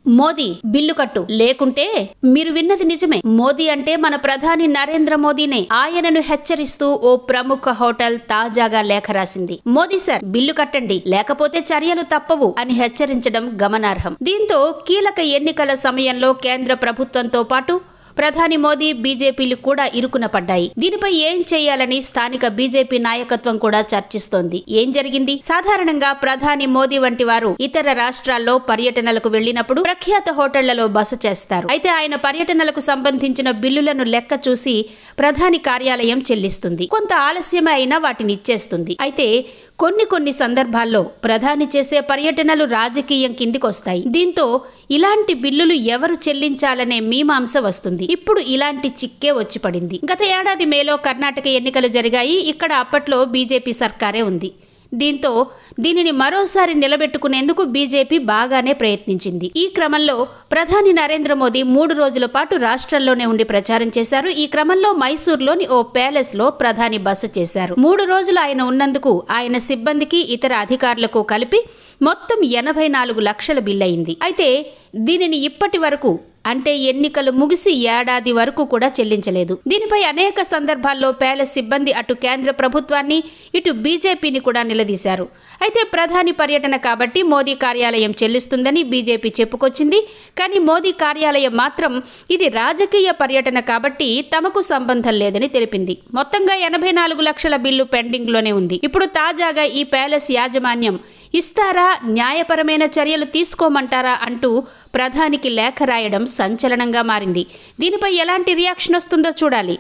Modi bill కట్టు, లేకుంటే మీరు విన్నది నిజమే. మోదీ అంటే మన ప్రధాని నరేంద్ర మోదీనే. ఆయనను హెచ్చరిస్తూ ఓ ప్రముఖ హోటల్ తాజాగా లేఖ రాసింది. మోదీ సార్, బిల్లు కట్టండి, లేకపోతే చర్యలు తప్పవు అని హెచ్చరించడం గమనార్హం. దీంతో కీలక ఎన్నికల సమయంలో కేంద్ర ప్రభుత్వంతో పాటు ప్రధాని మోదీ, బీజేపీలు కూడా ఇరుకున పడ్డాయి. దీనిపై ఏం చేయాలని స్థానిక బీజేపీ నాయకత్వం కూడా చర్చిస్తోంది. ఏం జరిగింది? సాధారణంగా ప్రధాని మోదీ వంటి వారు ఇతర రాష్ట్రాల్లో పర్యటనలకు వెళ్లినప్పుడు ప్రఖ్యాత హోటళ్లలో బస చేస్తారు. అయితే ఆయన పర్యటనలకు సంబంధించిన బిల్లులను లెక్క చూసి ప్రధాని కార్యాలయం చెల్లిస్తుంది. కొంత ఆలస్యమే అయినా వాటిని ఇచ్చేస్తుంది. అయితే కొన్ని సందర్భాల్లో ప్రధాని చేసే పర్యటనలు రాజకీయం కిందికొస్తాయి. దీంతో ఇలాంటి బిల్లులు ఎవరు చెల్లించాలనే మీమాంస వస్తుంది. ఇప్పుడు ఇలాంటి చిక్కే వచ్చి పడింది. గత ఏడాది మేలో కర్ణాటక ఎన్నికలు జరిగాయి. ఇక్కడ అప్పట్లో బీజేపీ సర్కారే ఉంది. దీంతో దీనిని మరోసారి నిలబెట్టుకునేందుకు బీజేపీ బాగానే ప్రయత్నించింది. ఈ క్రమంలో ప్రధాని నరేంద్ర మోదీ 3 రోజుల పాటు రాష్ట్రంలోనే ఉండి ప్రచారం చేశారు. ఈ క్రమంలో మైసూర్లోని ఓ ప్యాలెస్ లో ప్రధాని బస చేశారు. 3 రోజులు ఆయన ఉన్నందుకు ఆయన సిబ్బందికి, ఇతర అధికారులకు కలిపి మొత్తం 84 లక్షల బిల్లయింది. అయితే దీనిని ఇప్పటి వరకు, అంటే ఎన్నికలు ముగిసి ఏడాది వరకు కూడా చెల్లించలేదు. దీనిపై అనేక సందర్భాల్లో ప్యాలెస్ సిబ్బంది అటు కేంద్ర ప్రభుత్వాన్ని, ఇటు బీజేపీని కూడా నిలదీశారు. అయితే ప్రధాని పర్యటన కాబట్టి మోదీ కార్యాలయం చెల్లిస్తుందని బీజేపీ చెప్పుకొచ్చింది. కానీ మోదీ కార్యాలయం మాత్రం ఇది రాజకీయ పర్యటన కాబట్టి తమకు సంబంధం లేదని తెలిపింది. మొత్తంగా 84 లక్షల బిల్లు పెండింగ్ లోనే ఉంది. ఇప్పుడు తాజాగా ఈ ప్యాలెస్ యాజమాన్యం ఇస్తారా, న్యాయపరమైన చర్యలు తీసుకోమంటారా అంటూ ప్రధానికి లేఖ రాయడం సంచలనంగా మారింది. దీనిపై ఎలాంటి రియాక్షన్ వస్తుందో చూడాలి.